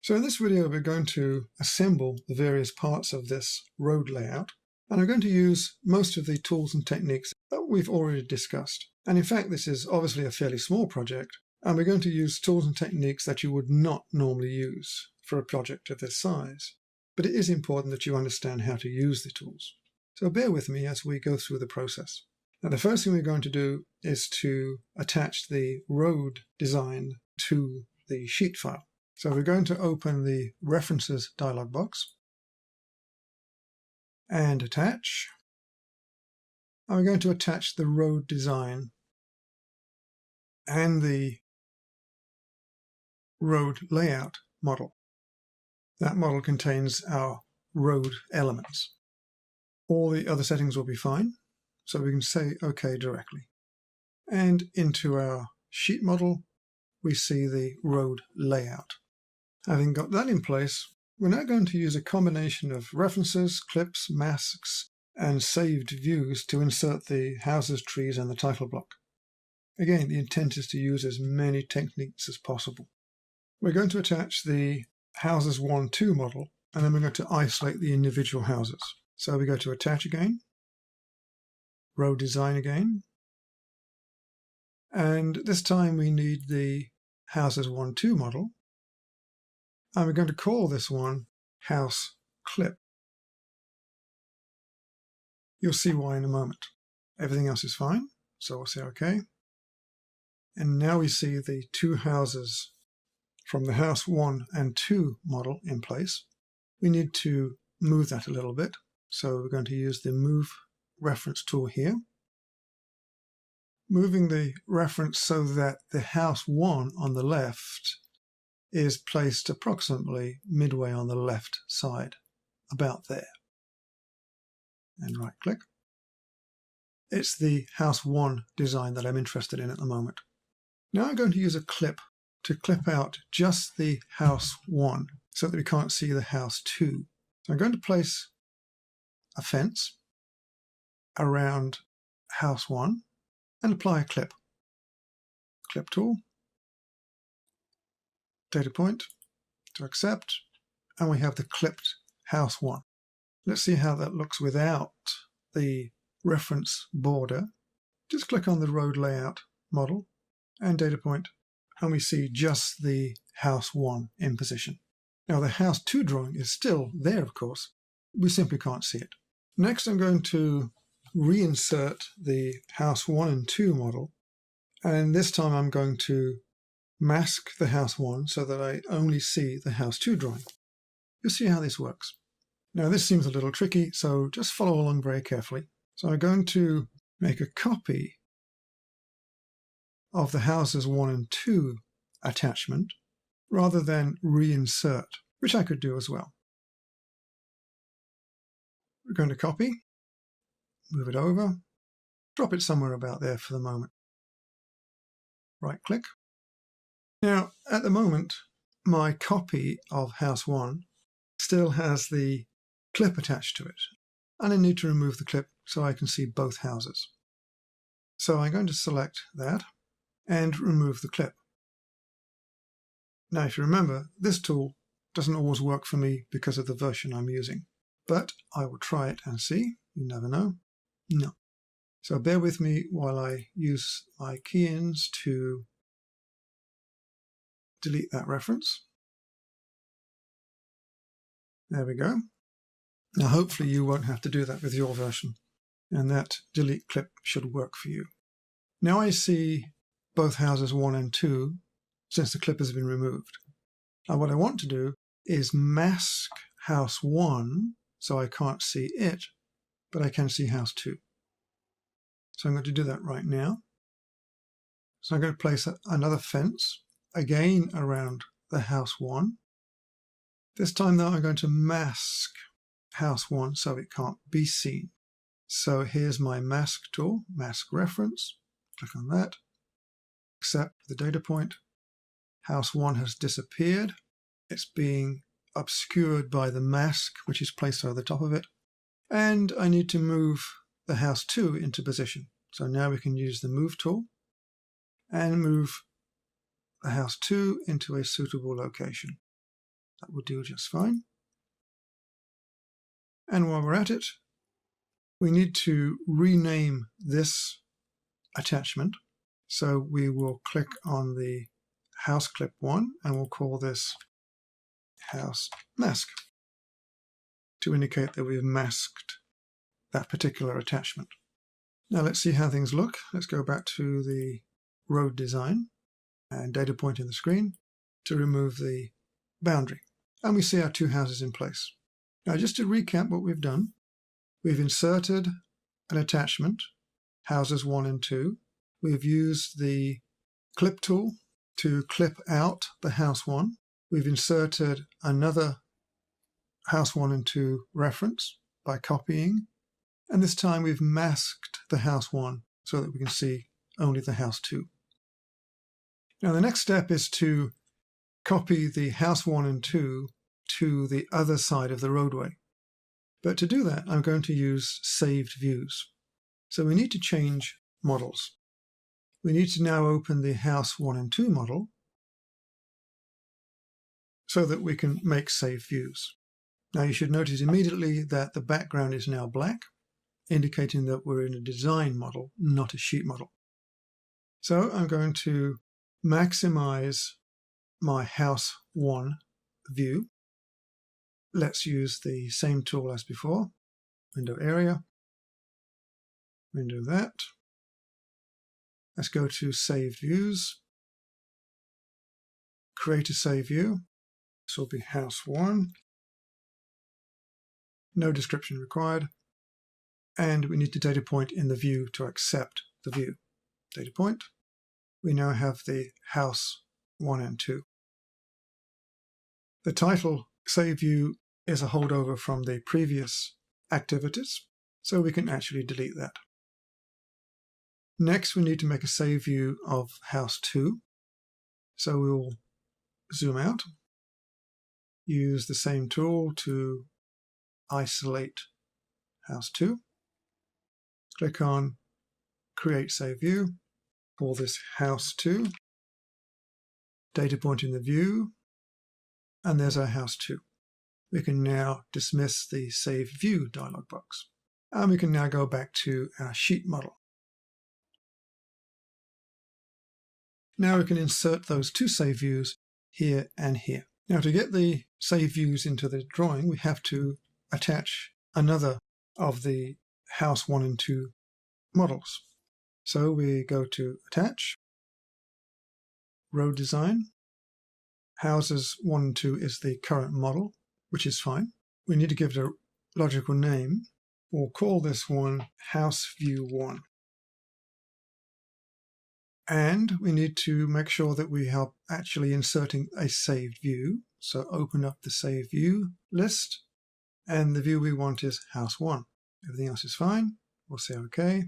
So in this video, we're going to assemble the various parts of this road layout, and I'm going to use most of the tools and techniques that we've already discussed. And in fact, this is obviously a fairly small project, and we're going to use tools and techniques that you would not normally use for a project of this size. But it is important that you understand how to use the tools. So bear with me as we go through the process. Now, the first thing we're going to do is to attach the road design to the sheet file. So we're going to open the References dialog box and attach. And we're going to attach the road design and the road layout model. That model contains our road elements. All the other settings will be fine, so we can say OK directly. And into our sheet model, we see the road layout. Having got that in place, we're now going to use a combination of references, clips, masks, and saved views to insert the houses, trees, and the title block. Again, the intent is to use as many techniques as possible. We're going to attach the houses 1, 2 model, and then we're going to isolate the individual houses. So we go to Attach again, Road Design again, and this time we need the houses 1, 2 model. And we're going to call this one House Clip. You'll see why in a moment. Everything else is fine, so we'll say OK. And now we see the two houses from the House 1 and 2 model in place. We need to move that a little bit, so we're going to use the Move Reference tool here. Moving the reference so that the House 1 on the left is placed approximately midway on the left side, about there. And right-click. It's the House 1 design that I'm interested in at the moment. Now I'm going to use a clip to clip out just the House 1 so that we can't see the House 2. So I'm going to place a fence around House 1 and apply a clip. Clip tool. Data point to accept, and we have the clipped House 1. Let's see how that looks without the reference border. Just click on the road layout model and data point, and we see just the House 1 in position. Now the House 2 drawing is still there, of course. We simply can't see it. Next, I'm going to reinsert the House 1 and 2 model, and this time I'm going to mask the House 1 so that I only see the House 2 drawing. You'll see how this works. Now this seems a little tricky, so just follow along very carefully. So I'm going to make a copy of the Houses 1 and 2 attachment rather than reinsert, which I could do as well. We're going to copy, move it over, drop it somewhere about there for the moment. Right-click. Now, at the moment, my copy of House 1 still has the clip attached to it, and I need to remove the clip so I can see both houses. So I'm going to select that and remove the clip. Now, if you remember, this tool doesn't always work for me because of the version I'm using, but I will try it and see. You never know. No. So bear with me while I use my key-ins to delete that reference. There we go. Now hopefully you won't have to do that with your version, and that delete clip should work for you. Now I see both houses 1 and 2 since the clip has been removed. Now what I want to do is mask House 1 so I can't see it, but I can see House 2. So I'm going to do that right now. So I'm going to place another fence again around the House 1. This time though I'm going to mask House 1 so it can't be seen. So here's my mask tool, mask reference. Click on that. Accept the data point. House 1 has disappeared. It's being obscured by the mask which is placed over the top of it. And I need to move the House 2 into position. So now we can use the Move tool and move the House 2 into a suitable location. That will do just fine. And while we're at it, we need to rename this attachment. So we will click on the house clip one and we'll call this house mask to indicate that we've masked that particular attachment. Now let's see how things look. Let's go back to the road design and data point in the screen to remove the boundary. And we see our two houses in place. Now just to recap what we've done, we've inserted an attachment, houses 1 and 2. We've used the clip tool to clip out the house 1. We've inserted another house 1 and 2 reference by copying. And this time we've masked the house 1 so that we can see only the house 2. Now the next step is to copy the house 1 and 2 to the other side of the roadway. But to do that, I'm going to use saved views. So we need to change models. We need to now open the house 1 and 2 model so that we can make saved views. Now you should notice immediately that the background is now black, indicating that we're in a design model, not a sheet model. So I'm going to maximize my house 1 view. Let's use the same tool as before. Window area, window that. Let's go to Save Views, create a save view. This will be house 1. No description required. And we need the data point in the view to accept the view. Data point. We now have the house 1 and 2. The title save view is a holdover from the previous activities, so we can actually delete that. Next, we need to make a save view of house 2. So we will zoom out, use the same tool to isolate house 2. Click on Create Save View, call this house 2, data point in the view, and there's our house 2. We can now dismiss the Save View dialog box. And we can now go back to our sheet model. Now we can insert those two save views here and here. Now to get the save views into the drawing, we have to attach another of the house 1 and 2 models. So we go to Attach, Road Design. Houses 1 and 2 is the current model, which is fine. We need to give it a logical name. We'll call this one House View 1. And we need to make sure that we are actually inserting a saved view. So open up the Save View list, and the view we want is House 1. Everything else is fine. We'll say OK.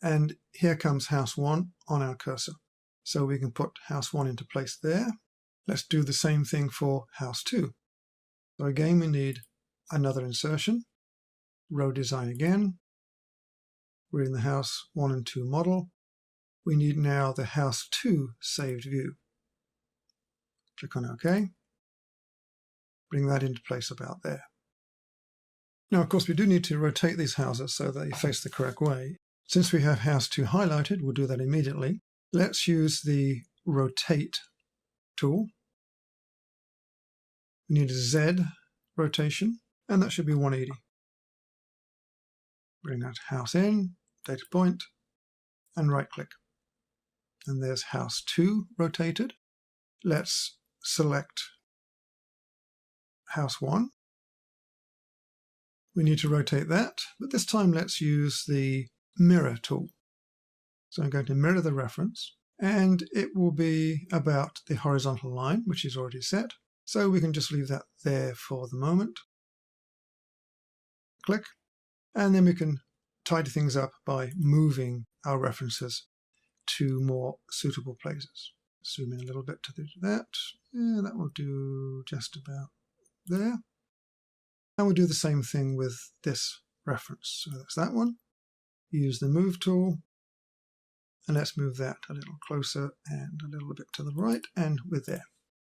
And here comes House 1 on our cursor. So we can put House 1 into place there. Let's do the same thing for House 2. So again, we need another insertion. Row Design again. We're in the House 1 and 2 model. We need now the House 2 saved view. Click on OK. Bring that into place about there. Now, of course, we do need to rotate these houses so that they face the correct way. Since we have House 2 highlighted, we'll do that immediately. Let's use the Rotate tool. We need a Z rotation, and that should be 180. Bring that house in, data point, and right-click. And there's House 2 rotated. Let's select House 1. We need to rotate that, but this time let's use the Mirror tool. So I'm going to mirror the reference, and it will be about the horizontal line, which is already set. So we can just leave that there for the moment. Click, and then we can tidy things up by moving our references to more suitable places. Zoom in a little bit to do that. Yeah, that will do just about there. And we'll do the same thing with this reference. So that's that one. Use the Move tool. And let's move that a little closer and a little bit to the right, and we're there.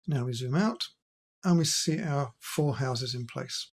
Now we zoom out. and we see our 4 houses in place.